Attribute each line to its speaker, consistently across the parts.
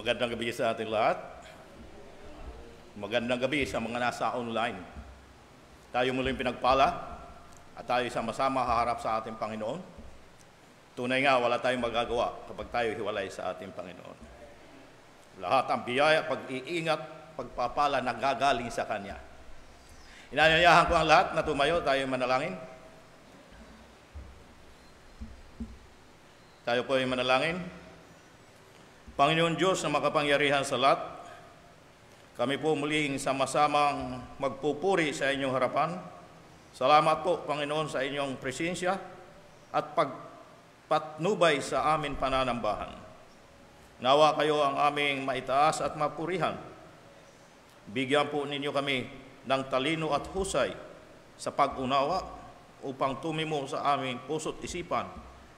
Speaker 1: Magandang gabi sa ating lahat. Magandang gabi sa mga nasa online. Tayo muling pinagpala at tayo sama-sama haharap sa ating Panginoon. Tunay nga, wala tayong magagawa kapag tayo hiwalay sa ating Panginoon. Lahat ang biyaya, pag-iingat, pagpapala nagagaling sa Kanya. Inaanyayahan ko ang lahat na tumayo, tayo manalangin. Tayo po ay manalangin. Panginoon Diyos na makapangyarihan sa lahat, kami po muling sama-samang magpupuri sa inyong harapan. Salamat po, Panginoon, sa inyong presensya at pagpatnubay sa amin pananambahan. Nawa kayo ang aming maitaas at mapurihan. Bigyan po ninyo kami ng talino at husay sa pag-unawa upang tumimo sa aming puso't isipan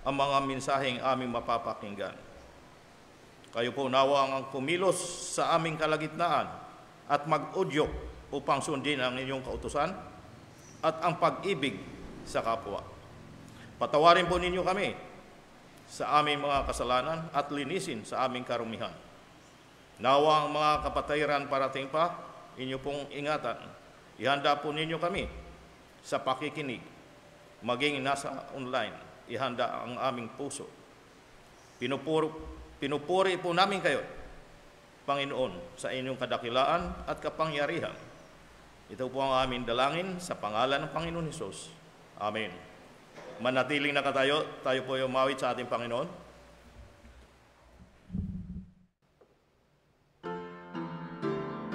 Speaker 1: ang mga mensaheng aming mapapakinggan. Kayo po nawa ang kumilos sa aming kalagitnaan at mag-udyok upang sundin ang inyong kautusan at ang pag-ibig sa kapwa. Patawarin po ninyo kami sa aming mga kasalanan at linisin sa aming karumihan. Nawa ang mga kapatayiran parating pa, inyo pong ingatan. Ihanda po ninyo kami sa pakikinig, maging nasa online. Ihanda ang aming puso. Pinupuri po namin kayo, Panginoon, sa inyong kadakilaan at kapangyarihan. Ito po ang aming dalangin sa pangalan ng Panginoon Hesus. Amen. Manatiling nakatayo, tayo po ay umawit sa ating Panginoon.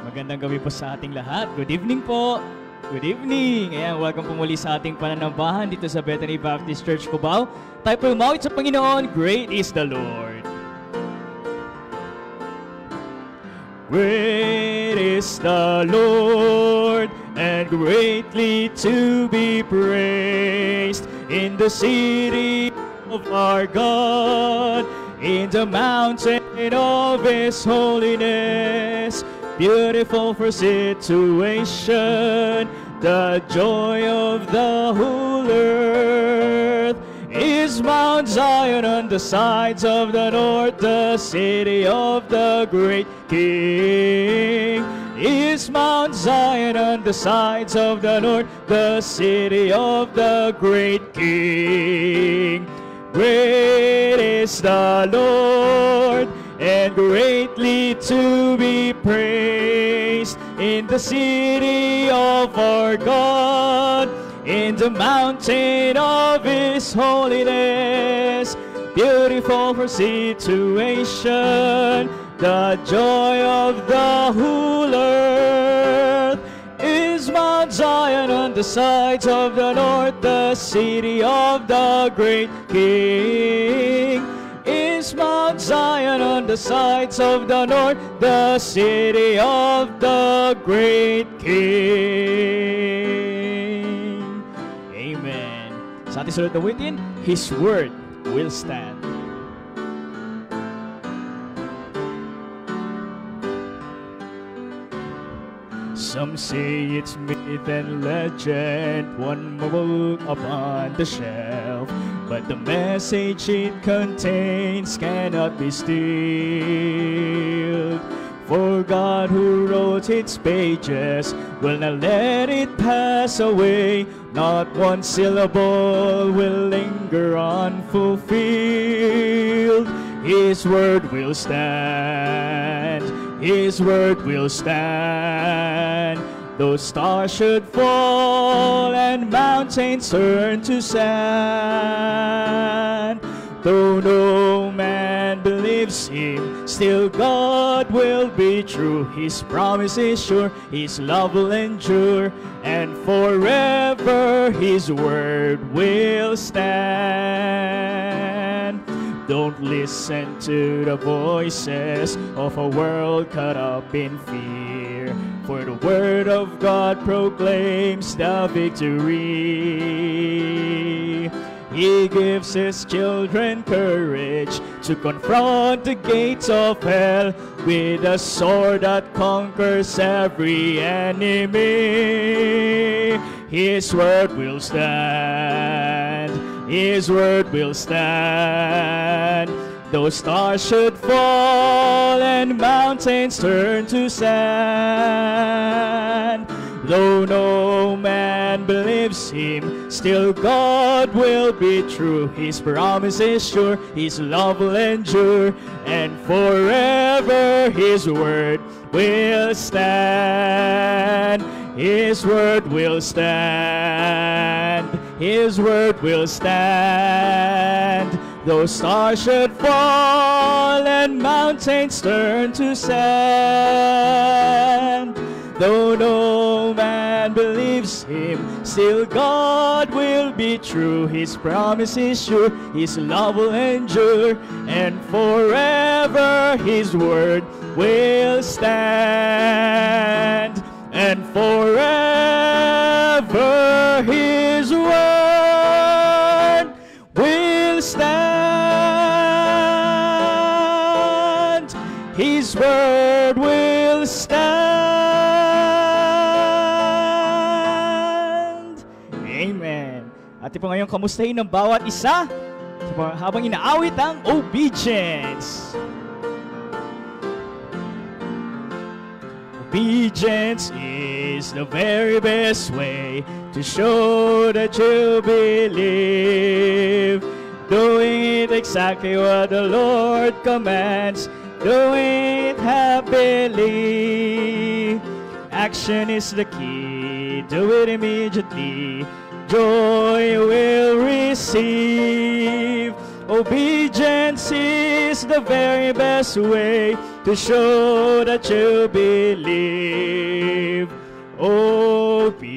Speaker 2: Magandang gabi po sa ating lahat. Good evening po. Good evening. Ayan, welcome po muli sa ating pananambahan dito sa Bethany Baptist Church, Cubao. Tayo po umawit sa Panginoon. Great is the Lord. Great is the Lord, and greatly to be praised in the city of our God, in the mountain of His holiness. Beautiful for situation, the joy of the whole earth is Mount Zion on the sides of the north, the city of the great King. Is Mount Zion on the sides of the north, the city of the great King. Great is the Lord, and greatly to be praised in the city of our God, in the mountain of His holiness. Beautiful for situation, the joy of the whole earth is Mount Zion on the sides of the north, the city of the great King. Is Mount Zion on the sides of the north, the city of the great King. Amen. Sa ating sunod na witin, His word will stand. Some say it's myth and legend, one book upon the shelf, but the message it contains cannot be stilled. For God who wrote its pages will not let it pass away. Not one syllable will linger unfulfilled. His word will stand. His word will stand. Though stars should fall and mountains turn to sand, though no man believes Him, still God will be true. His promise is sure, His love will endure, and forever His word will stand. Don't listen to the voices of a world caught up in fear, for the word of God proclaims the victory. He gives His children courage to confront the gates of hell with a sword that conquers every enemy. His word will stand. His word will stand. Though stars should fall and mountains turn to sand, though no man believes him, still God will be true. His promise is sure, His love will endure, and forever His word will stand. His word will stand. His word will stand. Though stars should fall and mountains turn to sand, though no man believes him, still God will be true. His promise is sure, His love will endure, and forever His word will stand. And forever His word will stand. His word will stand. Amen. At po ngayon, kamustahin ng bawat isa habang inaawit ang obedience. Obedience is the very best way to show that you believe. Doing it exactly what the Lord commands, doing it happily. Action is the key, do it immediately. Joy will receive. Obedience is the very best way to show that you believe. O-B-D-I-A-N-C-E.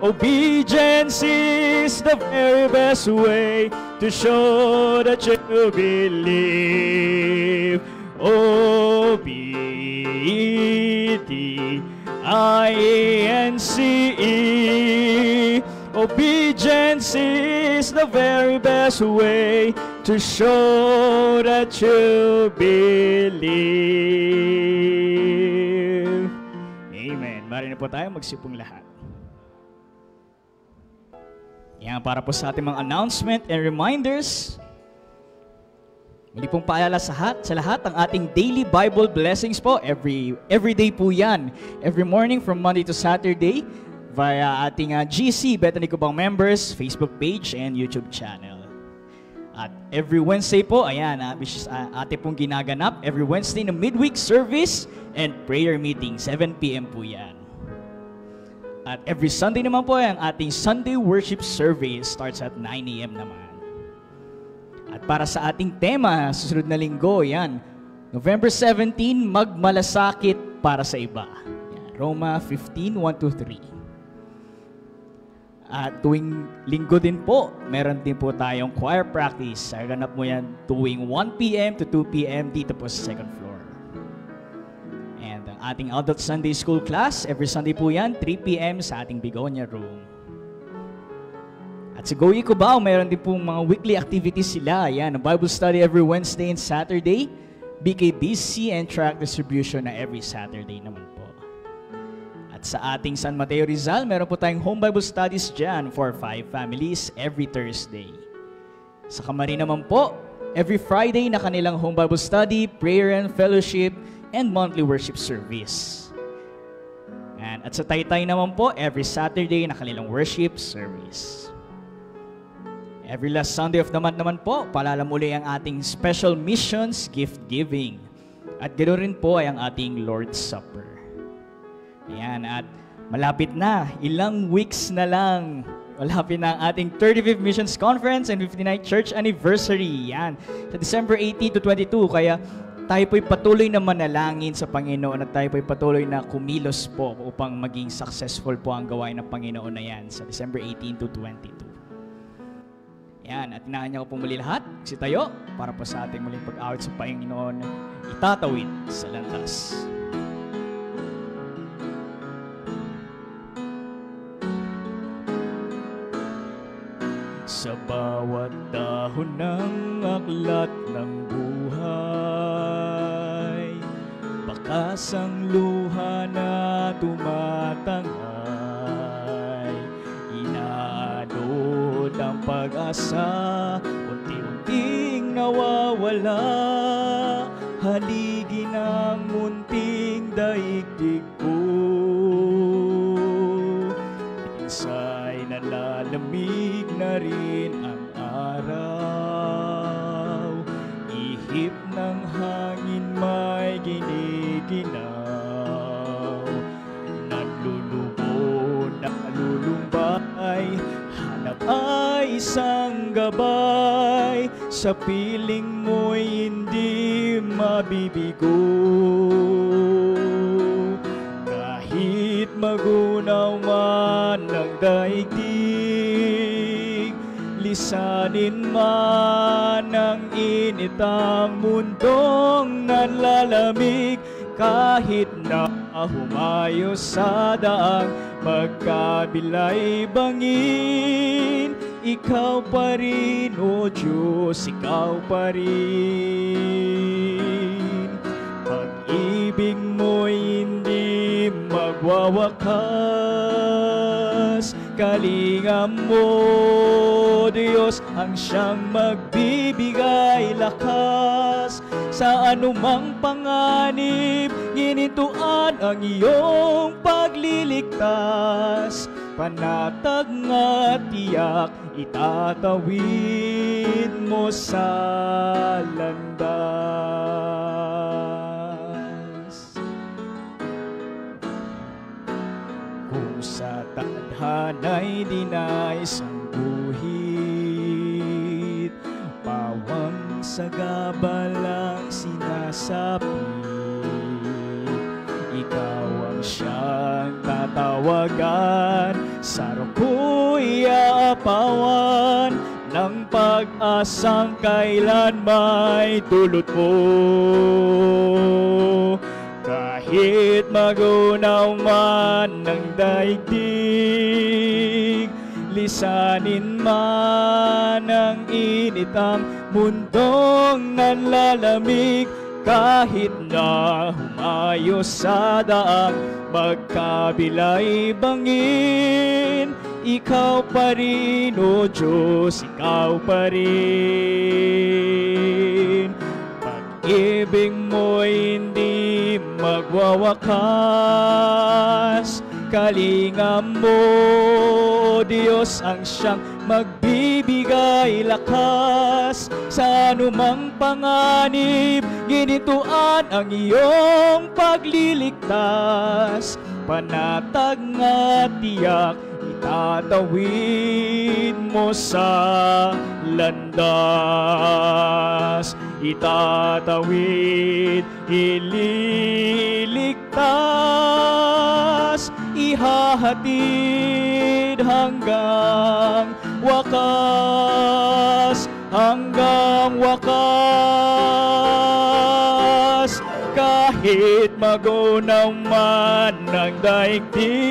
Speaker 2: Obedience is the very best way to show that you believe. O-B-D-I-A-N-C-E. Obedience is the very best way to show that you believe. Amen. Mari na po tayo magsipong lahat. Yan, para po sa ating mga announcement and reminders. Muli pong paalala sa lahat ang ating daily Bible blessings po. Every day po yan. Every morning from Monday to Saturday via ating GC, Bethany Cubang members, Facebook page, and YouTube channel. At every Wednesday po, ayan, which is ate pong ginaganap. Every Wednesday na midweek service and prayer meeting, 7 p.m. po yan. At every Sunday naman po, ang ating Sunday worship service starts at 9 a.m. naman. At para sa ating tema, susunod na linggo, yan, November 17, magmalasakit para sa iba. Yan, Roma 15, 1-3. At tuwing linggo din po, meron din po tayong choir practice. Ganap mo yan tuwing 1 p.m. to 2 p.m. dito po sa second floor. And ang ating adult Sunday school class, every Sunday po yan, 3 p.m. sa ating Begonia room. At sa Go Cubao, mayroon din pong mga weekly activities sila. Yan, Bible study every Wednesday and Saturday, BKBC and tract distribution na every Saturday naman po. At sa ating San Mateo Rizal, meron po tayong home Bible studies dyan for 5 families every Thursday. Sa Kamarin naman po, every Friday na kanilang home Bible study, prayer and fellowship, and monthly worship service. At sa Taytay naman po, every Saturday na kanilang worship service. Every last Sunday of the month naman po, paalala muli ang ating special missions gift giving. At ganoon rin po ay ang ating Lord's Supper. Ayan, at malapit na, ilang weeks na lang, malapit na ang ating 35th Missions Conference and 59th Church Anniversary. Yan, sa December 18 to 22. Kaya tayo po'y patuloy na manalangin sa Panginoon at tayo po'y patuloy na kumilos po upang maging successful po ang gawain ng Panginoon na yan sa December 18 to 22. Yan, at inahan niya ko po muli lahat, si tayo, para po sa ating muling pag-awit sa Panginoon, itatawid sa landas. Sa bawat dahon ng aklat ng buhay, bakas ang luha na tumatangay, pag-asa unti-unting nawawala. Haligi ng munting daigdig ko, minsa'y nalalamig na rin ang araw. Ihip ng hangin may giniginaw, naglulubo, nalulumbay, hanap ay isang gabay, sa piling mo'y hindi mabibigo. Kahit magunaw man ang daigdig, lisanin man ang init ang mundong nanlalamig. Kahit na humayo sa daang magkabilay bangin, ikaw pa rin, O Diyos, ikaw pa rin. Pag-ibig mo'y hindi magwawakas, kalingam mo, Diyos, ang siyang magbibigay lakas. Sa anumang panganib, ginintuan ang iyong pagliligtas. Panatag nga tiyak, itatawid mo sa landas. Kung sa tadhana'y di naisang guhit, pawang sa gabalang sinasapit, ikaw ang siyang tatawagan, sa roko'y aapawan ng pag-asang kailan may dulot mo. Kahit magunaw man ng daigdig, lisanin man ang init ang mundong nanlalamig. Kahit na humayo sa daang magkabilay bangin, ikaw pa rin, O Diyos, ikaw pa rin. Pag-ibig mo'y hindi magwawakas, kalingam mo, Diyos, ang siyang magbibigay lakas. Sa anumang panganib, ginintuan ang iyong pagliligtas. Panatag nga tiyak, itatawid mo sa landas. Itatawid, ililigtas, ihahatid hanggang wakas, hanggang wakas. Kahit magunaw man ng daigdig,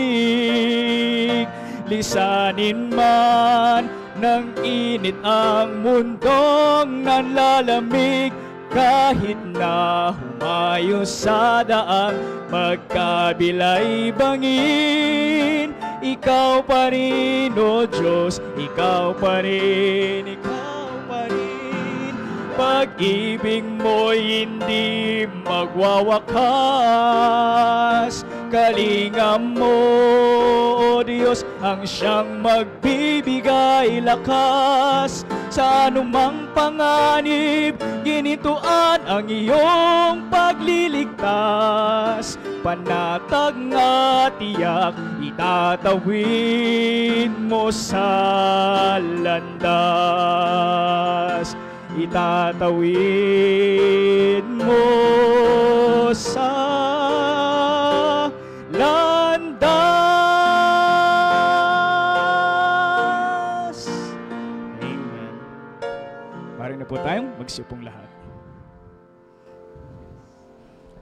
Speaker 2: lisanin man ng init ang mundong nanlalamig. Kahit na humayo sa daang magkabilay bangin, ikaw pa rin, O Diyos, ikaw pa rin, ikaw pa rin. Pag-ibig mo'y hindi magwawakas, kalingam mo, O Diyos, ang siyang magbibigay lakas. Sa anumang panganib, ginintuan ang iyong pagliligtas. Panatag nga tiyak, itatawid mo sa landas. Itatawid mo sa landas. Amen. Parang na po tayong magsipong lahat.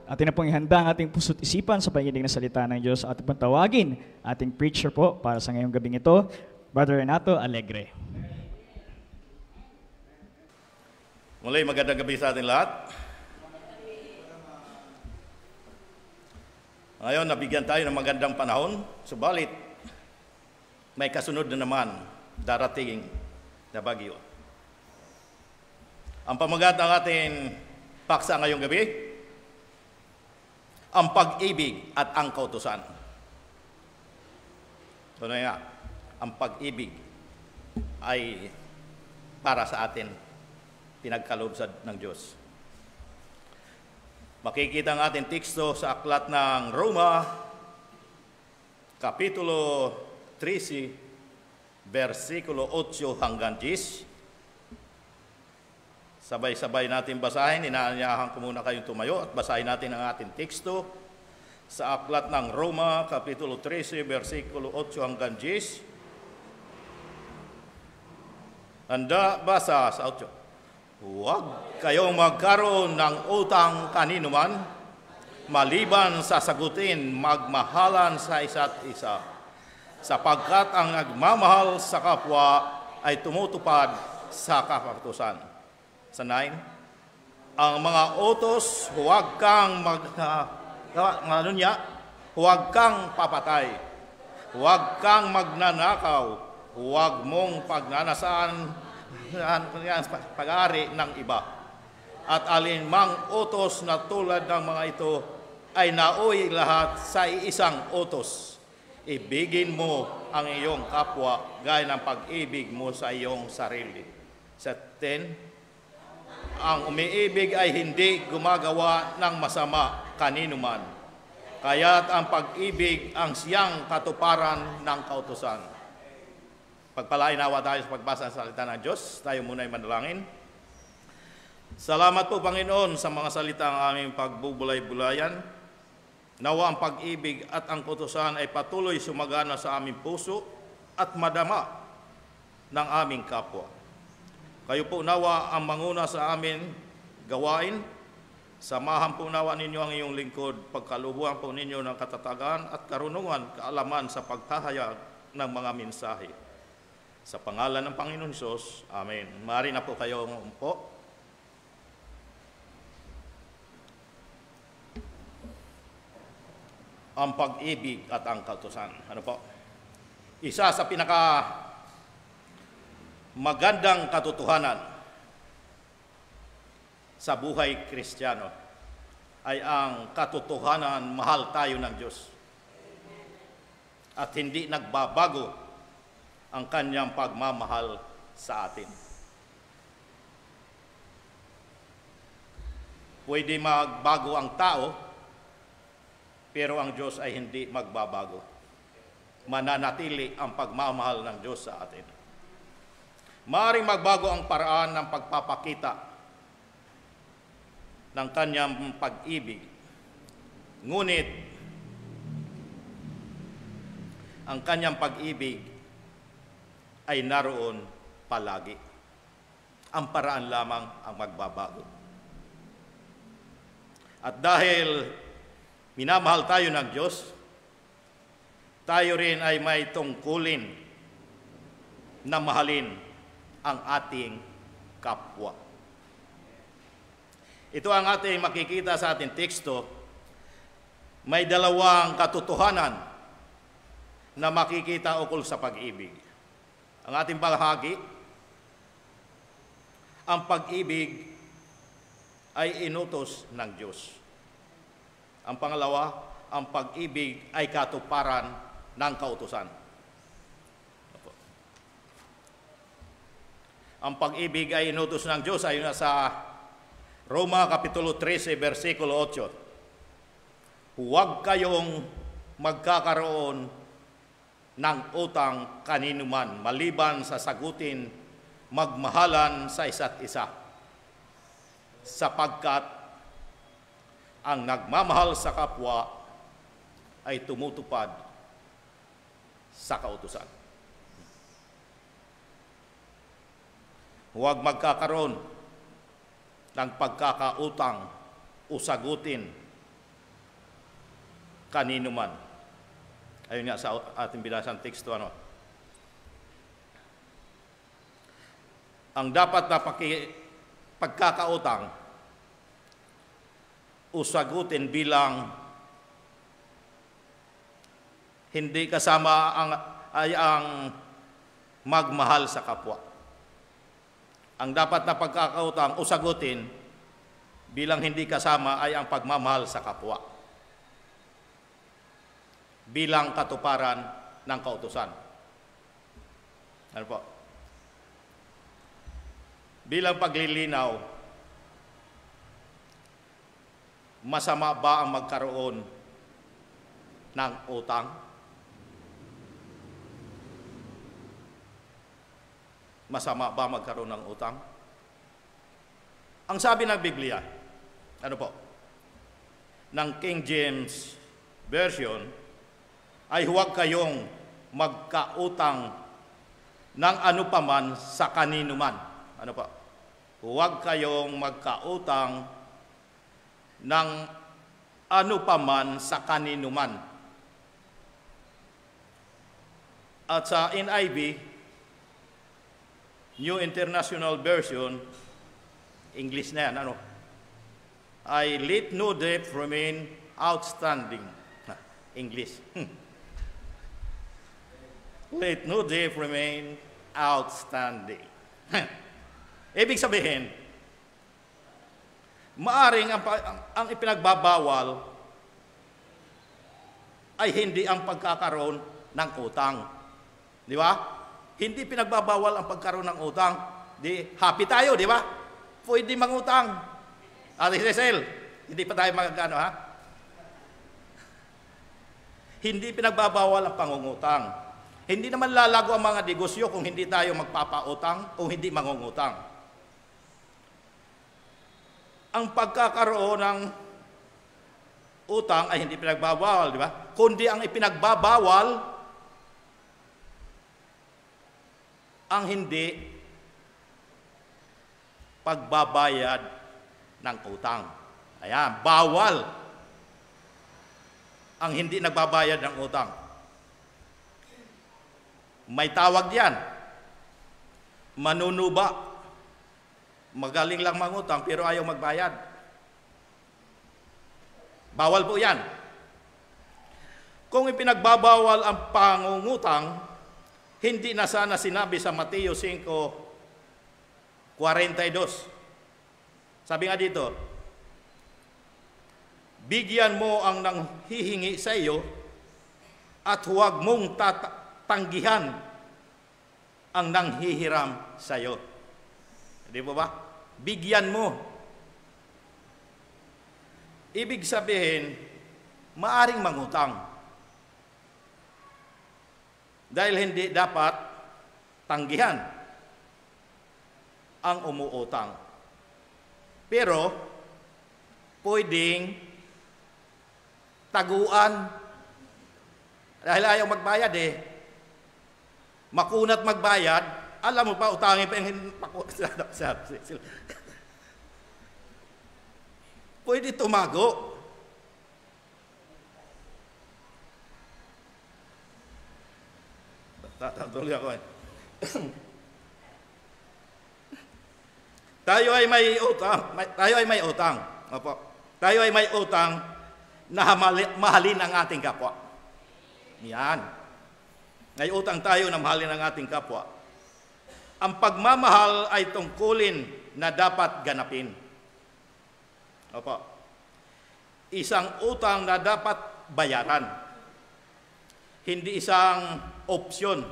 Speaker 2: Atin na pong ihanda ang ating puso't isipan sa pakikinig ng salita ng Diyos. Atin pong tawagin ating preacher po para sa ngayong gabing ito, Brother Renato Alegre.
Speaker 1: Muli, magandang gabi sa ating lahat. Ngayon, nabigyan tayo ng magandang panahon, subalit may kasunod na naman darating na bagyo. Ang pamagat ng ating paksa ngayong gabi, ang pag-ibig at ang kautusan. So na nga, ang pag-ibig ay para sa atin, pinagkaloob ng Diyos. Makikita ang ating teksto sa aklat ng Roma, Kapitulo 13, versikulo 8 hanggang 10. Sabay-sabay natin basahin. Inaanyahan ko muna kayong tumayo at basahin natin ang ating teksto sa aklat ng Roma, Kapitulo 13, versikulo 8 hanggang 10. Handa basa sa 8. Huwag kayong magkaroon ng utang kaninuman, maliban sa sagutin magmahalan sa isa't isa, sapagkat ang nagmamahal sa kapwa ay tumutupad sa kapatusan. Sa 9, ang mga utos, huwag kang huwag kang papatay, huwag kang magnanakaw, huwag mong pagnanasaan pag-ari ng iba. At alinmang utos na tulad ng mga ito ay nauwi lahat sa iisang utos. Ibigin mo ang iyong kapwa gaya ng pag-ibig mo sa iyong sarili. Sa 10, ang umiibig ay hindi gumagawa ng masama kaninuman. Kaya't ang pag-ibig ang siyang katuparan ng kautusan. Pagpalain nawa tayo sa pagbasa ng salita ng Diyos. Tayo muna ay manalangin. Salamat po, Panginoon, sa mga salita ng aming pagbubulay-bulayan. Nawa ang pag-ibig at ang kautusan ay patuloy sumagana sa aming puso at madama ng aming kapwa. Kayo po nawa ang manguna sa amin gawain. Samahan po nawa ninyo ang iyong lingkod. Pagkalubuhan po ninyo ng katatagan at karunungan, kaalaman sa pagtahayag ng mga mensahe. Sa pangalan ng Panginoon Hesus, Amen. Maaari na po kayo umpo. Ang pag-ibig at ang kautusan. Ano po? Isa sa magandang katotohanan sa buhay Kristiyano ay ang katotohanan mahal tayo ng Diyos. At hindi nagbabago ang kanyang pagmamahal sa atin. Pwede magbago ang tao, pero ang Diyos ay hindi magbabago. Mananatili ang pagmamahal ng Diyos sa atin. Maaaring magbago ang paraan ng pagpapakita ng kanyang pag-ibig. Ngunit, ang kanyang pag-ibig ay naroon palagi. Ang paraan lamang ang magbabago. At dahil minamahal tayo ng Diyos, tayo rin ay may tungkulin na mahalin ang ating kapwa. Ito ang ating makikita sa ating teksto. May dalawang katotohanan na makikita ukol sa pag-ibig. Ang ating bahagi, ang pag-ibig ay inutos ng Diyos. Ang pangalawa, ang pag-ibig ay katuparan ng kautusan. Ang pag-ibig ay inutos ng Diyos ayon sa Roma Kapitulo 13, versikulo 8. Huwag kayong magkakaroon ng utang kaninuman, maliban sa sagutin magmahalan sa isa't isa, sapagkat ang nagmamahal sa kapwa ay tumutupad sa kautusan. Huwag magkakaroon ng pagkakautang o sagutin kaninuman. Ayun nga sa ating binasang teksto, ang dapat na pagkakautang o sagutin bilang hindi kasama ang magmahal sa kapwa. Ang dapat na pagkakautang o sagutin bilang hindi kasama ay ang pagmamahal sa kapwa bilang katuparan ng kautusan. Ano po? Bilang paglilinaw, masama ba ang magkaroon ng utang? Masama ba magkaroon ng utang? Ang sabi ng Biblia, ano po, ng King James Version, ay huwag kayong magkautang ng anupaman sa kanino man. Ano po? Huwag kayong magkautang ng anupaman sa kanino man. At sa NIV, New International Version, English na yan, ano? I let no debt remain outstanding. English. Let no debt remain outstanding. Ibig sabihin, maaring ang ipinagbabawal ay hindi ang pagkakaroon ng utang. Di ba? Hindi pinagbabawal ang pagkaroon ng utang. Di happy tayo, di ba? Pwede mangutang. Ate Cecil, hindi pa tayo magkano, ha? Hindi pinagbabawal ang pangungutang. Hindi naman lalago ang mga negosyo kung hindi tayo magpapautang o hindi mangungutang. Ang pagkakaroon ng utang ay hindi pinagbabawal, di ba? Kundi ang ipinagbabawal ang hindi pagbabayad ng utang. Ayan, bawal ang hindi nagbabayad ng utang. May tawag diyan, manunuba. Magaling lang mangutang pero ayaw magbayad. Bawal po yan. Kung ipinagbabawal ang pangungutang, hindi na sana sinabi sa Mateo 5:42. Sabi nga dito, bigyan mo ang nanghihingi sa iyo at huwag mong tanggihan ang nanghihiram sa iyo. Di po ba? Bigyan mo. Ibig sabihin, maaring mangutang. Dahil hindi dapat tanggihan ang umuutang. Pero, pwedeng taguan. Dahil ayaw magbayad eh. Makunat magbayad, alam mo pa, utangin pa yung pwede tumago. Tuloy ako eh. Tayo ay may utang. Tayo ay may utang. Opo. Tayo ay may utang na mahalin ang ating kapwa. Yan. May utang tayo na mahalin ang ating kapwa. Ang pagmamahal ay tungkulin na dapat ganapin. Opo. Isang utang na dapat bayaran. Hindi isang opsyon,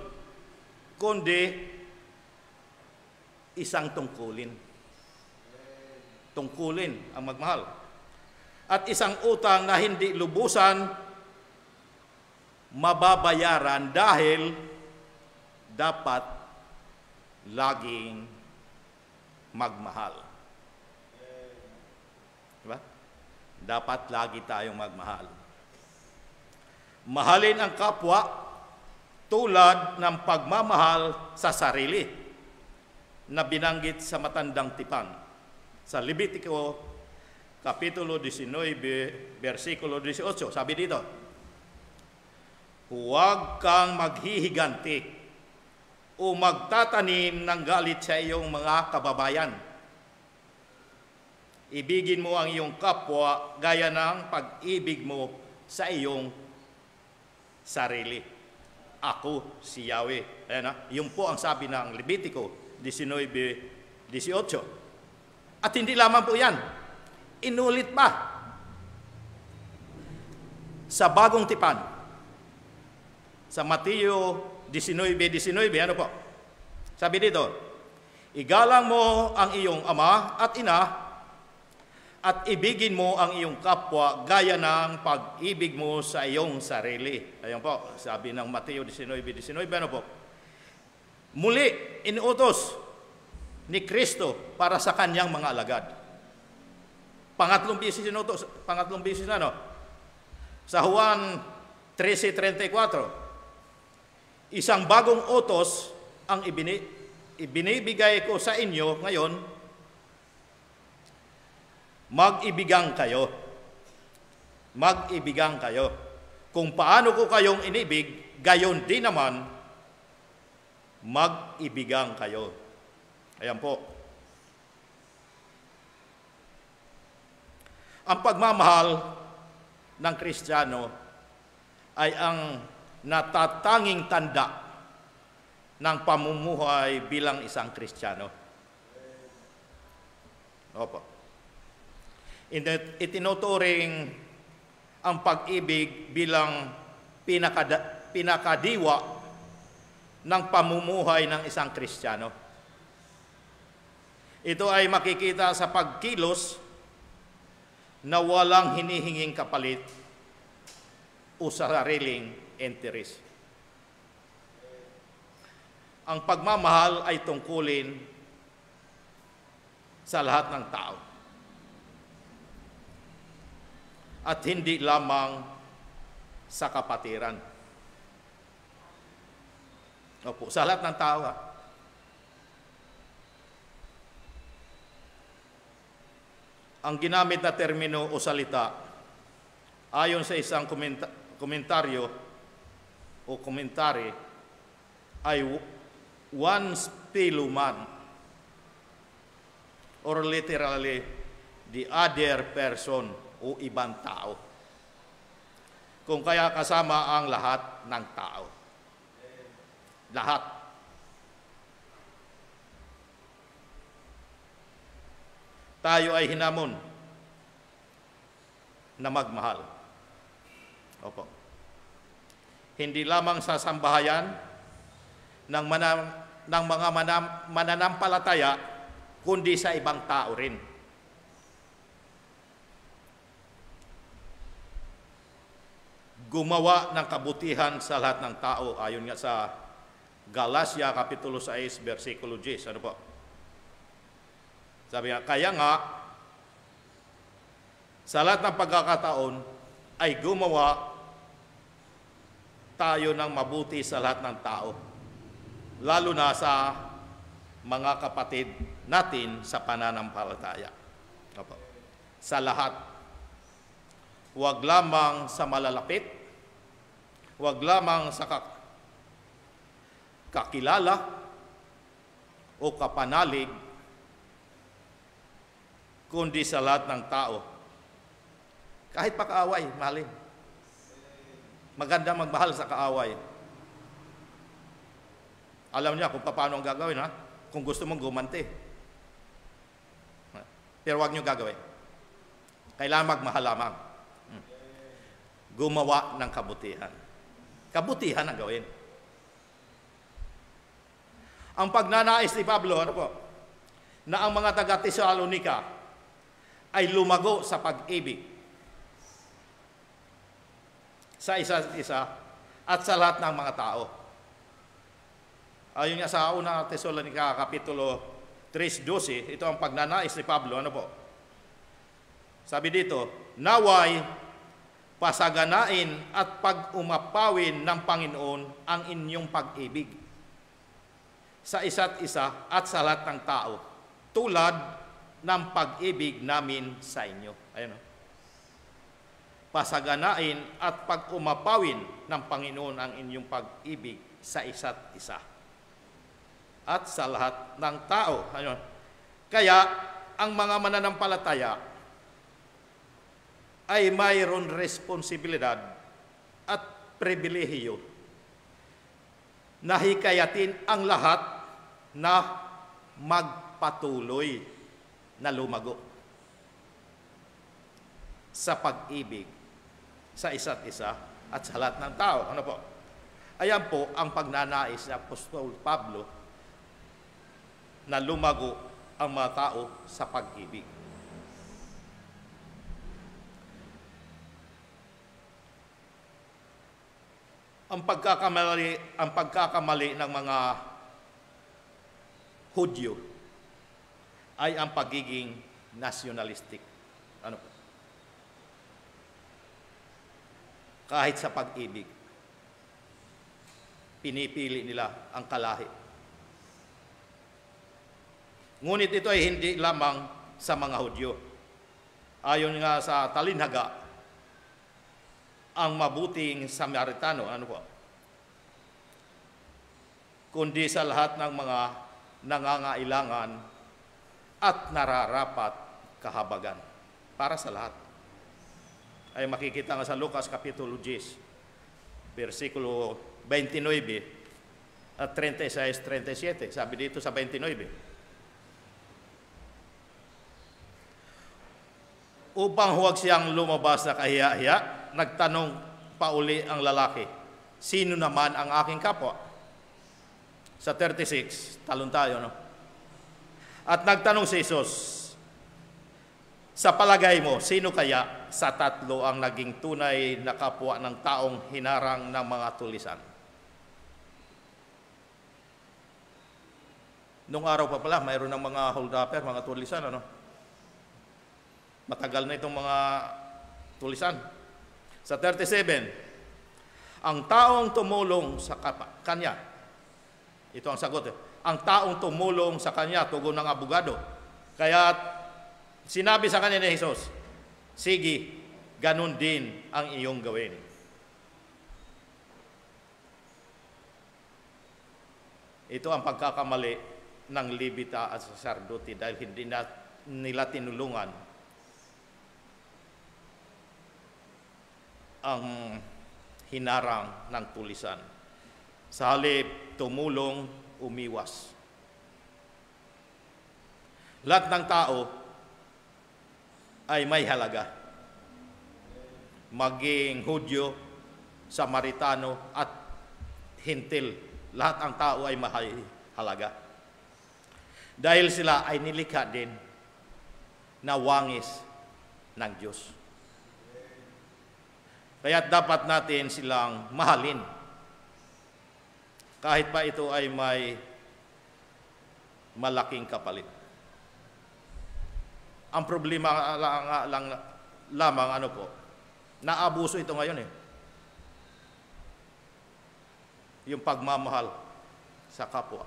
Speaker 1: kundi isang tungkulin. Tungkulin ang magmahal. At isang utang na hindi lubusan mababayaran dahil dapat laging magmahal. Diba? Dapat lagi tayong magmahal. Mahalin ang kapwa tulad ng pagmamahal sa sarili na binanggit sa matandang tipan. Sa Levitico, Kapitulo 19, versikulo 18, sabi dito, huwag kang maghihiganti o magtatanim ng galit sa iyong mga kababayan. Ibigin mo ang iyong kapwa gaya ng pag-ibig mo sa iyong sarili. Ako si Yahweh. Ayan, yun po ang sabi ng Levitico 19, 18. At hindi lamang po yan, inulit pa sa Bagong Tipan. Sa Mateo 19:19, ano po? Sabi dito, igalang mo ang iyong ama at ina at ibigin mo ang iyong kapwa gaya ng pag-ibig mo sa iyong sarili. Ayan po, sabi ng Mateo 19:19, ano po? Muli, inuutos ni Kristo para sa kanyang mga alagad. Pangatlong beses na, no? Sa Juan 13:34, isang bagong utos ang ibinibigay ko sa inyo ngayon, mag-ibigang kayo. Mag-ibigang kayo. Kung paano ko kayong inibig, gayon din naman, mag-ibigang kayo. Ayan po. Ang pagmamahal ng Kristiyano ay ang natatanging tanda ng pamumuhay bilang isang Kristiyano. Opo. Itinuturing ang pag-ibig bilang pinakadiwa ng pamumuhay ng isang Kristiyano. Ito ay makikita sa pagkilos na walang hinihinging kapalit o sariling interes. Ang pagmamahal ay tungkulin sa lahat ng tao at hindi lamang sa kapatiran. Opo, sa lahat ng tao. Ang ginamit na termino o salita ayon sa isang komentaryo o komentary ay one spilluman, or literally the other person o ibang tao. Kung kaya kasama ang lahat ng tao. Lahat. Tayo ay hinamon na magmahal. Opo. Hindi lamang sa sambahayan ng mga mananampalataya, kundi sa ibang tao rin. Gumawa ng kabutihan sa lahat ng tao, ayon nga sa Galatia Kapitulo 6, versikulo 10. Ano po? Sabi nga, kaya nga, sa lahat ng pagkakataon ay gumawa tayo ng mabuti sa lahat ng tao, lalo na sa mga kapatid natin sa pananampalataya. Sa lahat. Huwag lamang sa malalapit, huwag lamang sa kakilala o kapanalig, kundi sa lahat ng tao. Kahit pa kaaway, mahalin. Maganda magmahal sa kaaway. Alam niya kung paano ang gagawin, ha? Kung gusto mong gumanti. Pero huwag niyo gagawin. Kailangan magmahal lamang. Gumawa ng kabutihan. Kabutihan ang gawin. Ang pagnanais ni Pablo, ano po? Na ang mga taga-Tesalonika ay lumago sa pag-ibig sa isa't isa at sa lahat ng mga tao. Ayon nga sa una Tesalonika Kapitulo 3:12, ito ang pagnanais ni Pablo, ano po? Sabi dito, naway pasaganain at pag-umapawin ng Panginoon ang inyong pag-ibig sa isa't isa at sa lahat ng tao, tulad ng pag-ibig namin sa inyo. Ayun, no? Pasaganain at pag-umapawin ng Panginoon ang inyong pag-ibig sa isa't isa at sa lahat ng tao. Ayun. Kaya, ang mga mananampalataya ay mayroon responsibilidad at pribilehiyo na hikayatin ang lahat na patuloy na lumago sa pag-ibig sa isa't isa at sa lahat ng tao. Ano po? Ayan po ang pagnanais ni Apostol Pablo na lumago ang mga tao sa pag-ibig. Ang pagkakamali ng mga Hudyo ay ang pagiging nationalistic. Ano po? Kahit sa pag-ibig, pinipili nila ang kalahi. Ngunit ito ay hindi lamang sa mga Hudyo. Ayon nga sa talinhaga, ang mabuting Samaritano, ano po? Kundi sa lahat ng mga nangangailangan at nararapat kahabagan. Para sa lahat. Ay makikita nga sa Lucas Kapitulo 10, versikulo 29 at 36-37. Sabi dito sa 29. Upang huwag siyang lumabas na kahiya-hiya, nagtanong pa uli ang lalaki, sino naman ang aking kapwa? Sa 36, talon tayo, no? At nagtanong si Jesus, sa palagay mo, sino kaya sa tatlo ang naging tunay na kapwa ng taong hinarang ng mga tulisan? Nung araw pa pala, mayroon ng mga hold-upper, mga tulisan, ano? Matagal na itong mga tulisan. Sa 37, ang taong tumulong sa kanya, ito ang sagot, ang taong tumulong sa kanya, tugon ng abogado. Kaya sinabi sa kanya ni Jesus, sige, ganun din ang iyong gawin. Ito ang pagkakamali ng Levita at saserdote dahil hindi nila tinulungan ang hinarang ng tulisan. Sa halip, tumulong, umiwas. Lahat ng tao ay may halaga. Maging Hudyo, Samaritano, at Hintil, lahat ang tao ay may halaga. Dahil sila ay nilikha din na wangis ng Diyos. Kaya dapat natin silang mahalin. Kahit pa ito ay may malaking kapalit. Ang problema lamang ano po, naabuso ito ngayon eh. Yung pagmamahal sa kapwa.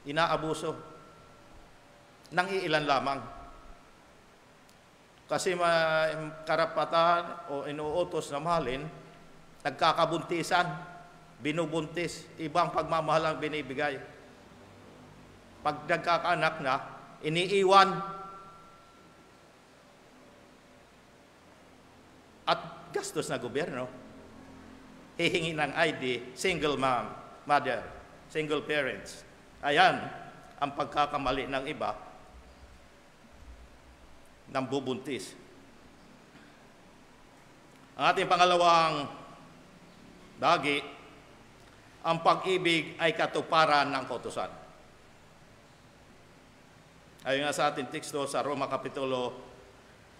Speaker 1: Inaabuso ng iilan lamang. Kasi may karapatan o inuutos na mahalin, nagkakabuntisan, binubuntis, ibang pagmamahal ang binibigay. Pag nagkakaanak na, iniiwan at gastos na gobyerno. Hihingi ng ID, single mom, mother, single parents. Ayan ang pagkakamali ng iba ng bubuntis. Ang ating pangalawang dagi, ang pag-ibig ay katuparan ng kautusan. Ayon nga sa ating teksto sa Roma Kapitulo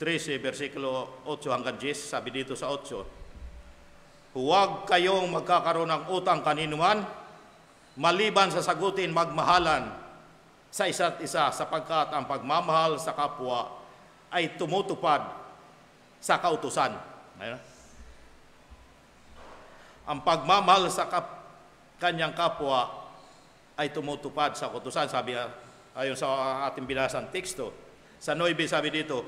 Speaker 1: 13, versikulo 8 hanggang 10, sabi dito sa 8, huwag kayong magkakaroon ng utang kaninuman, maliban sa sagutin magmahalan sa isa't isa, sapagkat ang pagmamahal sa kapwa ay tumutupad sa kautusan. Ayun. Ang pagmamahal sa kanyang kapwa ay tumutupad sa kautusan. Sabi ayon sa ating binasang teksto. Sa 9 sabi dito,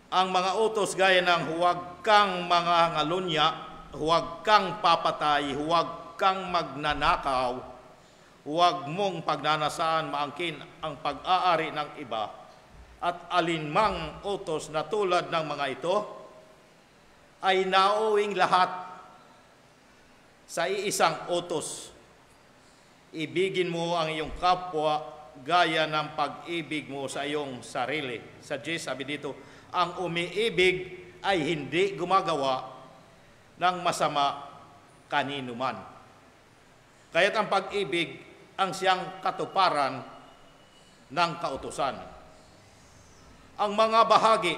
Speaker 1: ang mga utos gaya ng huwag kang mga ngalunya, huwag kang papatay, huwag kang magnanakaw, huwag mong pagnanasaan maangkin ang pag-aari ng iba, at alinmang utos na tulad ng mga ito ay nauuwing lahat sa iisang utos. Ibigin mo ang iyong kapwa gaya ng pag-ibig mo sa iyong sarili. Sa 10, sabi dito, ang umiibig ay hindi gumagawa ng masama kanino man. Kaya't ang pag-ibig ang siyang katuparan ng kautusan. Ang mga bahagi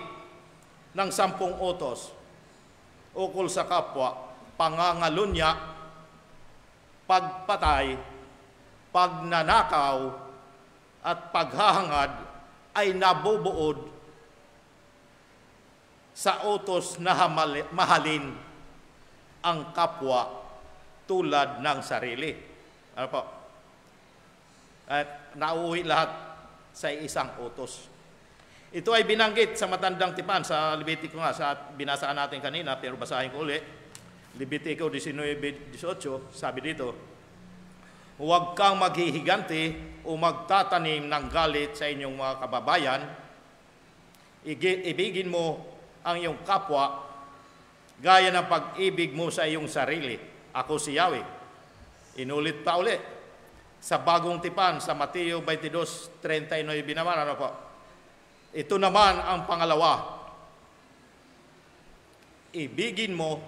Speaker 1: ng 10 utos ukol sa kapwa, pangangalunya, pagpatay, pagnanakaw, at paghahangad ay nabubuod sa utos na mahalin ang kapwa tulad ng sarili. Ano po? At nauwi lahat sa isang utos. Ito ay binanggit sa matandang tipan sa Levitico nga, sa binasaan natin kanina, pero basahin ko ulit. Levitico 19:18, sabi dito, huwag kang maghihiganti o magtatanim ng galit sa inyong mga kababayan. Ibigin mo ang iyong kapwa gaya ng pag-ibig mo sa iyong sarili. Ako si Yahweh. Inulit pa ulit sa bagong tipan sa Mateo 22:39 naman. Ano po? Ito naman ang pangalawa. Ibigin mo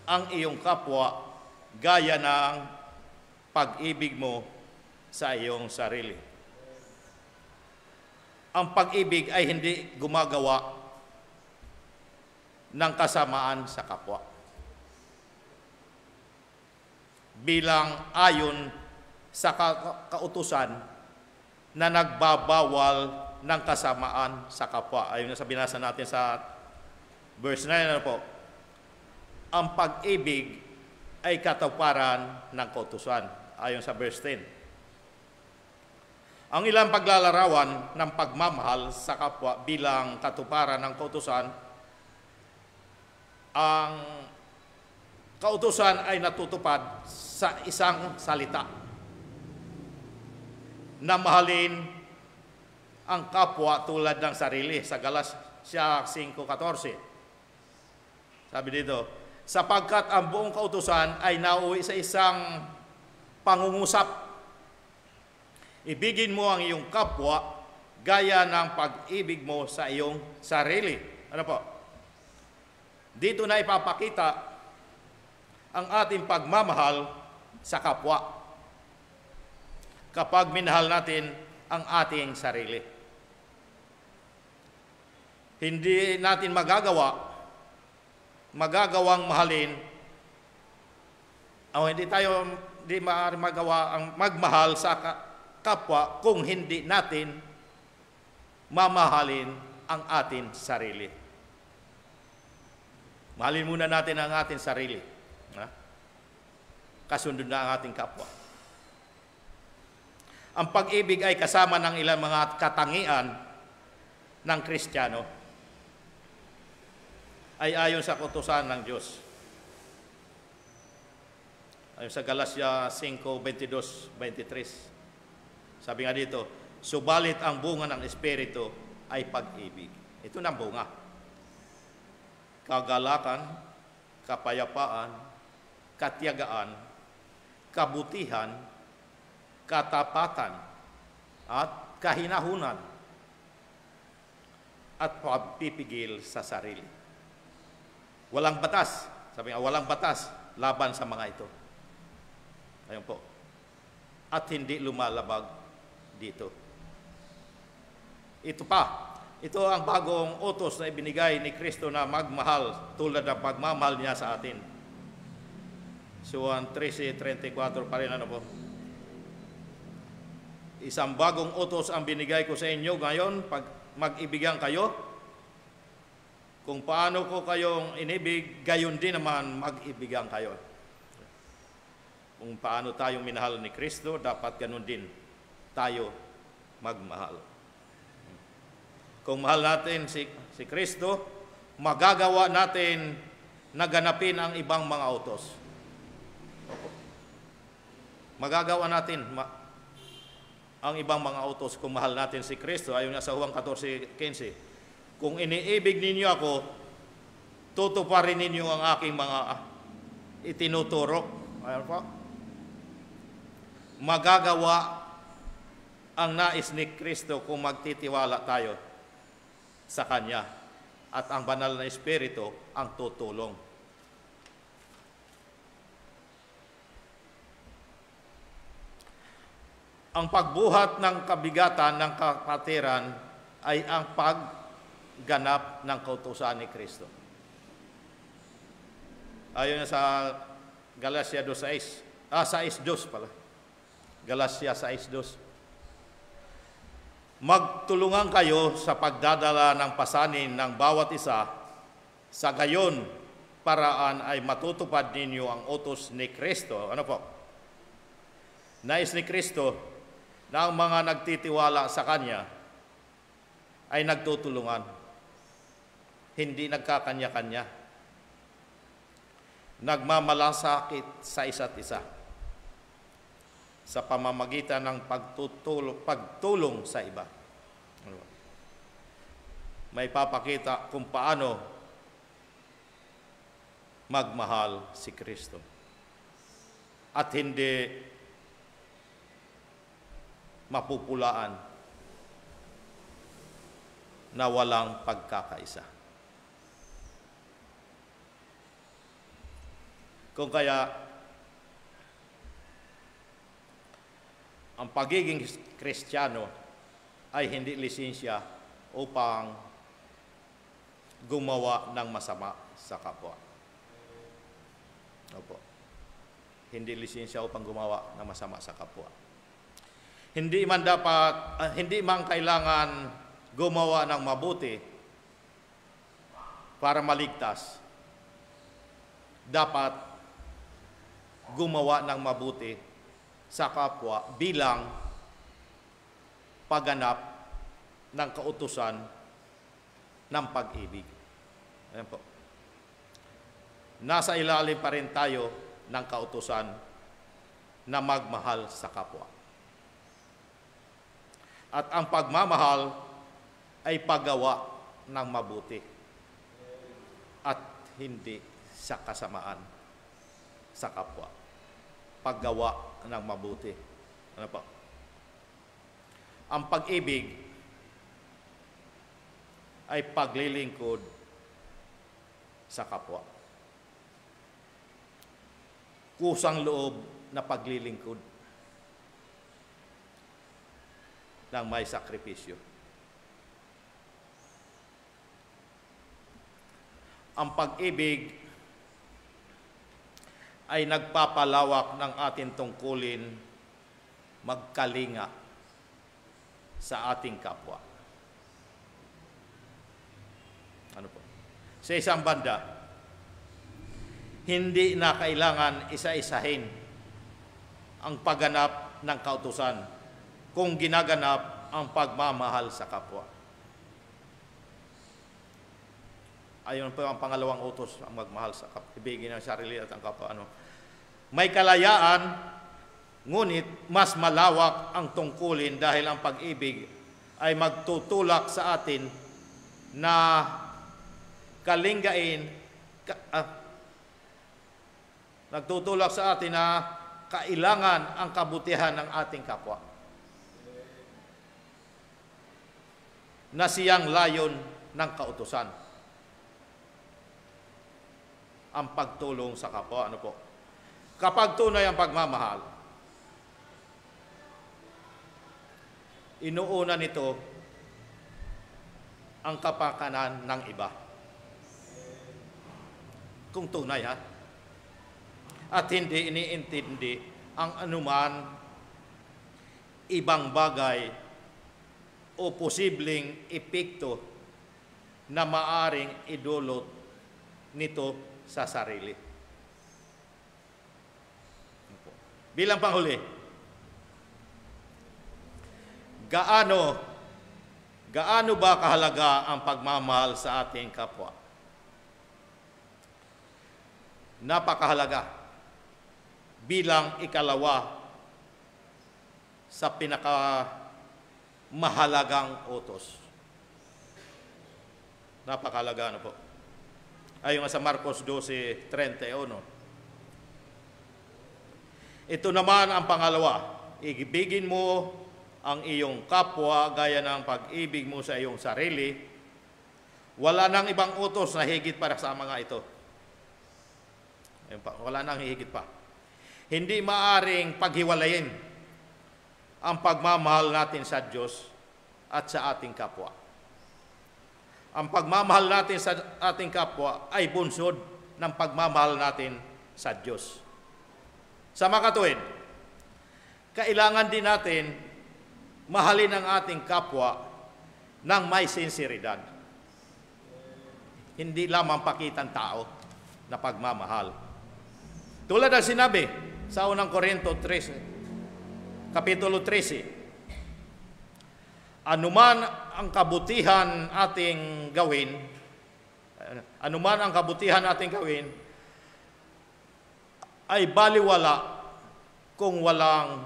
Speaker 1: ang iyong kapwa gaya ng pag-ibig mo sa iyong sarili. Ang pag-ibig ay hindi gumagawa ng kasamaan sa kapwa. Bilang ayon sa kautusan na nagbabawal ng kasamaan sa kapwa. Ayon sa binasa natin sa verse 9, ano po? Ang pag-ibig ay katuparan ng kautusan. Ayon sa verse 10. Ang ilang paglalarawan ng pagmamahal sa kapwa bilang katuparan ng kautusan, ang kautusan ay natutupad sa isang salita na mahalin ang kapwa tulad ng sarili. Sa Galatia 5:14. Sabi dito, sapagkat ang buong kautusan ay nauwi sa isang pangungusap. Ibigin mo ang iyong kapwa gaya ng pag-ibig mo sa iyong sarili. Ano po? Dito na ipapakita ang ating pagmamahal sa kapwa kapag minahal natin ang ating sarili. Hindi natin magagawang mahalin, o hindi magawa ang magmahal sa kapwa kung hindi natin mamahalin ang ating sarili. Mahalin muna natin ang ating sarili. Kasunod na ang ating kapwa. Ang pag-ibig ay kasama ng ilang mga katangian ng Kristiyano ay ayon sa kautusan ng Diyos. Ayon sa Galatia 5:22-23. Sabi nga dito, subalit ang bunga ng Espiritu ay pag-ibig. Ito na ang bunga. Kagalakan, kapayapaan, katiyagaan, kabutihan, katapatan, at kahinahunan, at pagpipigil sa sarili. Walang batas. Sabi nga, walang batas laban sa mga ito. Ayun po. At hindi lumalabag dito. Ito pa. Ito ang bagong utos na ibinigay ni Kristo na magmahal tulad ng pagmamahal niya sa atin. Juan 13:34 pa rin, ano po? Isang bagong utos ang binigay ko sa inyo ngayon, pag mag-ibigan kayo. Kung paano ko kayong inibig, gayon din naman mag-ibigan kayo. Kung paano tayong minahal ni Kristo, dapat ganun din tayo magmahal. Kung mahal natin si Kristo, magagawa natin na ganapin ang ibang mga utos. Magagawa natin ang ibang mga utos kung mahal natin si Kristo. Ayon nga sa Juan 14:15. Kung iniibig ninyo ako, tutuparin ninyo ang aking mga itinuturo. Ayan po. Magagawa ang nais ni Kristo kung magtitiwala tayo sa Kanya at ang banal na Espiritu ang tutulong. Ang pagbuhat ng kabigatan ng kapatiran ay ang pagganap ng kautusan ni Kristo. Ayon sa Galatia 2:6, 6:2 pala. Galatia 6:2. Magtulungan kayo sa pagdadala ng pasanin ng bawat isa, sa gayon paraan ay matutupad ninyo ang utos ni Kristo. Ano po? Nais ni Kristo na ang mga nagtitiwala sa Kanya ay nagtutulungan, hindi nagkakanya-kanya, nagmamalasakit sa isa't isa sa pamamagitan ng pagtulong sa iba. May papakita kung paano magmahal si Kristo at hindi mapupulaan na walang pagkakaisa. Kung kaya ang pagiging Kristiyano ay hindi lisensya upang gumawa ng masama sa kapwa. Opo. Hindi lisensya upang gumawa ng masama sa kapwa. Hindi man kailangan gumawa ng mabuti para maligtas. Dapat gumawa ng mabuti sa kapwa bilang pagganap ng kautusan ng pag-ibig. Ayan po. Nasa ilalim pa rin tayo ng kautusan na magmahal sa kapwa. At ang pagmamahal ay paggawa ng mabuti at hindi sa kasamaan sa kapwa. Paggawa ng mabuti. Ano po? Ang pag-ibig ay paglilingkod sa kapwa. Kusang loob na paglilingkod ng may sakripisyo. Ang pag-ibig ay nagpapalawak ng ating tungkulin magkalinga sa ating kapwa. Ano po? Sa isang banda, hindi na kailangan isa-isahin ang pagganap ng kautusan kung ginaganap ang pagmamahal sa kapwa. Ayun po ang pangalawang utos, ang magmahal sa kapwa. Ibigin ang sarili at ang kapwa. May kalayaan, ngunit mas malawak ang tungkulin dahil ang pag-ibig ay magtutulak sa atin na nagtutulak sa atin na kailangan ang kabutihan ng ating kapwa. Na siyang layon ng kautusan. Ang pagtulong sa kapwa. Ano po? Kapag tunay ang pagmamahal, inuuna nito ang kapakanan ng iba. Kung tunay, ha? At hindi iniintindi ang anuman ibang bagay o posibleng epekto na maaring idulot nito sa sarili. Bilang panghuli, gaano ba kahalaga ang pagmamahal sa ating kapwa? Napakahalaga bilang ikalawa sa pinakamahalagang utos. Napakahalaga, ano po? Ayon sa Marcos 12:31. Ito naman ang pangalawa, ibigin mo ang iyong kapwa gaya ng pag-ibig mo sa iyong sarili. Wala nang ibang utos na higit para sa mga ito. Wala nang higit pa. Hindi maaring paghiwalayin ang pagmamahal natin sa Diyos at sa ating kapwa. Ang pagmamahal natin sa ating kapwa ay bunsod ng pagmamahal natin sa Diyos. Sa makatuwid, kailangan din natin mahalin ang ating kapwa ng may sinseridad. Hindi lamang pakitang tao na pagmamahal. Tulad ng sinabi sa unang Korinto 13, Kapitulo 13, anuman ang kabutihan ating gawin, ay baliwala kung walang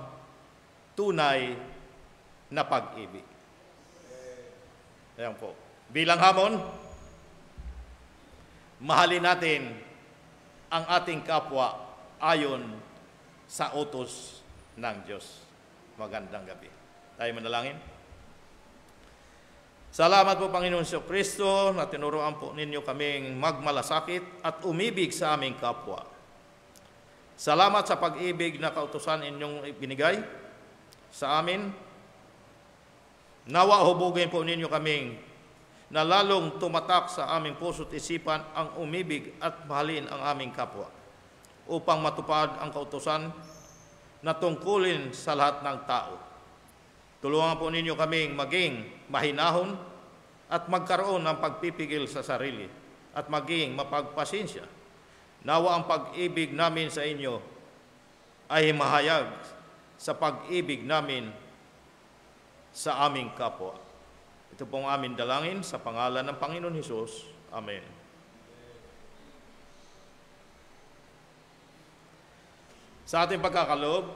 Speaker 1: tunay na pag-ibig. Ayan po. Bilang hamon, mahalin natin ang ating kapwa ayon sa utos ng Diyos. Magandang gabi. Tayo manalangin. Salamat po, Panginoon Kristo, na tinuruan po ninyo kaming magmalasakit at umibig sa aming kapwa. Salamat sa pag-ibig na kautusan inyong binigay sa amin. Nawa hubugin po ninyo kaming na lalong tumatak sa aming puso't isipan ang umibig at mahalin ang aming kapwa upang matupad ang kautusan na tungkulin sa lahat ng tao. Tulungan po ninyo kaming maging mahinahon at magkaroon ng pagpipigil sa sarili at maging mapagpasensya. Nawa ang pag-ibig namin sa inyo ay mahayag sa pag-ibig namin sa aming kapwa. Ito pong aming dalangin sa pangalan ng Panginoon Hesus. Amen. Sa ating pagkakaloob,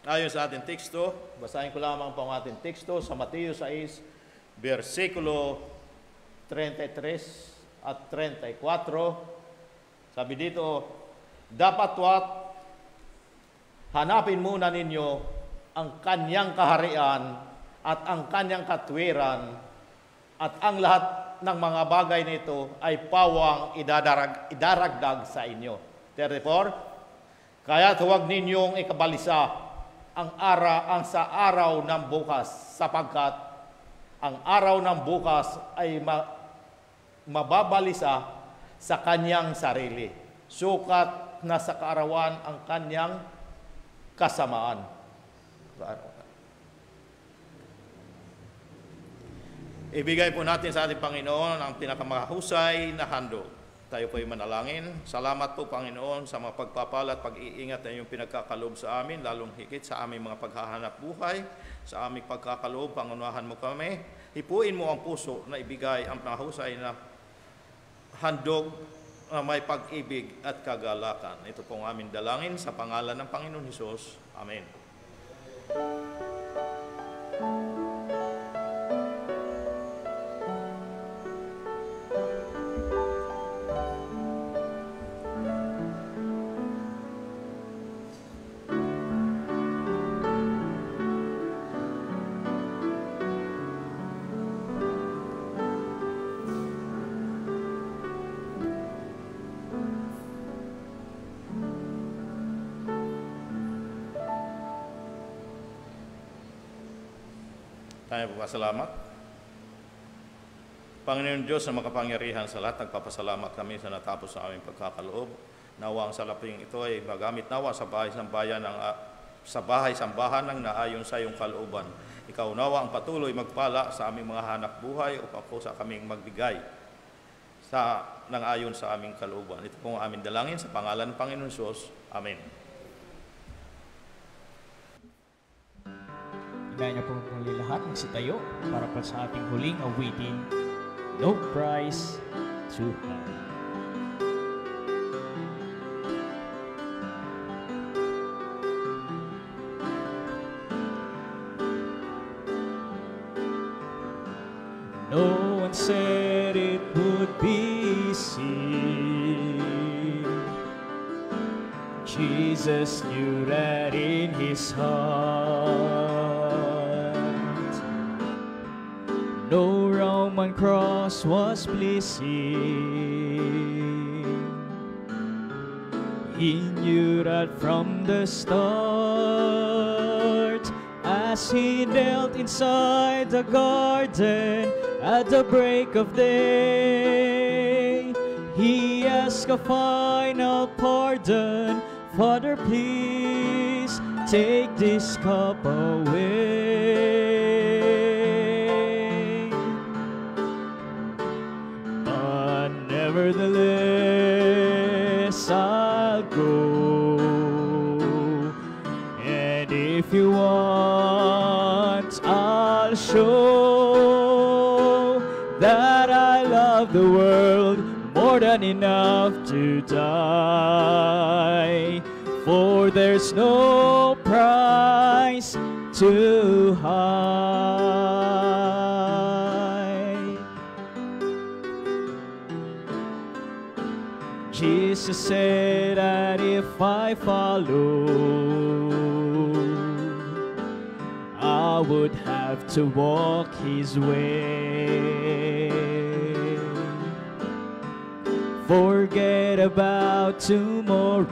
Speaker 1: ayon sa ating teksto, basahin ko lamang po ang ating teksto sa Mateo 6, versikulo 33 at 34, sabi dito, dapatwat hanapin muna ninyo ang kanyang kaharian at ang kanyang katwiran at ang lahat ng mga bagay nito ay pawang idaragdag sa inyo. 34, kaya't huwag ninyong ikabalisa ang sa araw ng bukas sapagkat ang araw ng bukas ay mababalisa sa kanyang sarili. Sukat na sa kaarawan ang kanyang kasamaan. Ibigay po natin sa ating Panginoon ang pinakamahusay na handog. Tayo po ay manalangin. Salamat po, Panginoon, sa mga pagpapala at pag-iingat na iyong pinagkakaloob sa amin, lalong higit sa aming mga paghahanap buhay, sa aming pagkakaloob, pangunahan mo kami. Hipuin mo ang puso na ibigay ang mahusay na handog na may pag-ibig at kagalakan. Ito pong aming dalangin sa pangalan ng Panginoon Hesus. Amen. Tayo po pasalamat. Panginoon Diyos na makapangyarihan sa lahat, nagpapasalamat kami sa natapos sa aming pagkakaloob. Nawa ang salaping ito ay magamit nawa sa bahay-sambahan ng naayon sa iyong kalooban. Ikaw nawa ang patuloy magpala sa aming mga hanap buhay upang po sa kaming magbigay ng ayon sa aming kalooban. Ito po ang aming dalangin sa pangalan ng Panginoon Diyos. Amen.
Speaker 2: Kaya niyo po muli lahat magsitayo para pa sa ating huling awitin, No Price Too High. No one said it would be easy. Jesus knew that in his heart no Roman cross was pleasing. He knew that from the start, as he knelt inside the garden at the break of day, he asked a final pardon. Father, please take this cup away. But nevertheless, I'll go. And if you want, I'll show that I love the world more than enough to die. For there's no price too high. Jesus said that if I follow, I would have to walk his way. Forget about tomorrows.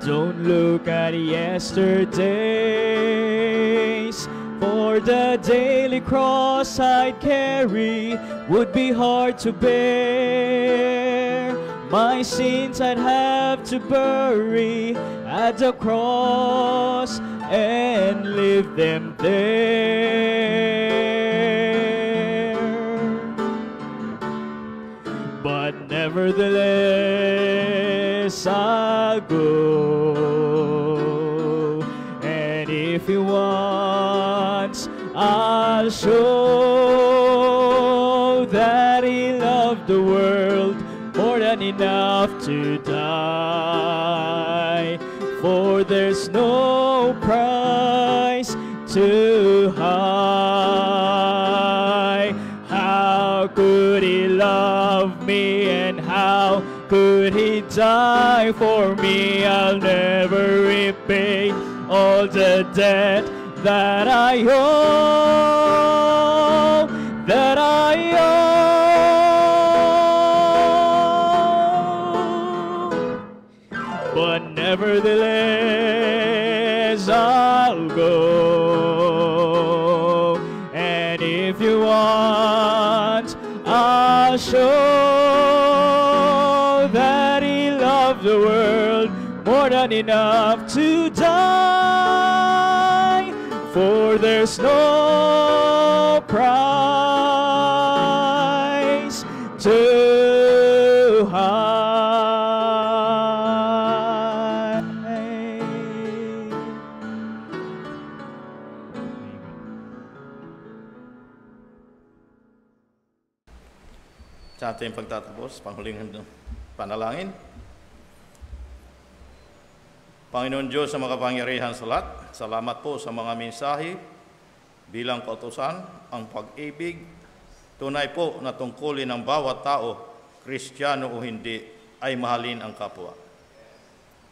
Speaker 2: Don't look at yesterdays. For the daily cross I'd carry would be hard to bear. My sins I'd have to bury at the cross and leave them there. But nevertheless, I'll go. And if you want, I'll show that he loved the world more than enough to die. For there's no price too high. How could he love me, and how could he die for me? I'll never repay all the debt that I owe, that I owe. But nevertheless, I'll go. And if you want, I'll show that he loved the world more than enough to die. For there's no price too high.
Speaker 1: Sa ating pagtatapos, panghuling panalangin. Panginoon Diyos sa makapangyarihan sa lahat, salamat po sa mga mensahe bilang kautusan, ang pag-ibig. Tunay po na tungkulin ng bawat tao, Kristiyano o hindi, ay mahalin ang kapwa.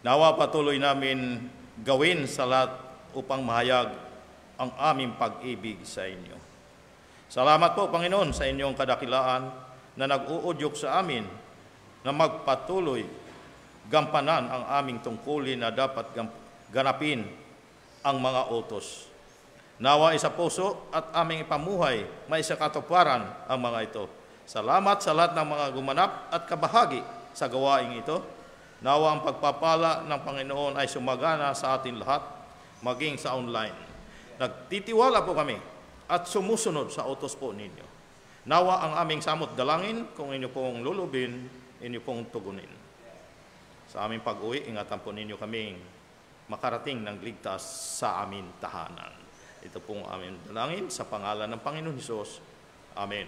Speaker 1: Nawa patuloy namin gawin sa lahat upang mahayag ang aming pag-ibig sa inyo. Salamat po, Panginoon, sa inyong kadakilaan na nag-uudyok sa amin na magpatuloy gampanan ang aming tungkulin na dapat ganapin ang mga utos. Nawa isa puso at aming ipamuhay, may isa katuparan ang mga ito. Salamat sa lahat ng mga gumanap at kabahagi sa gawaing ito. Nawa ang pagpapala ng Panginoon ay sumagana sa atin lahat, maging sa online. Nagtitiwala po kami at sumusunod sa utos po ninyo. Nawa ang aming samot dalangin, kung inyo pong lulubin, inyo pong tugunin. Sa aming pag-uwi, ingatan po ninyo kaming makarating ng ligtas sa aming tahanan. Ito pong aming dalangin sa pangalan ng Panginoon Hesus. Amen.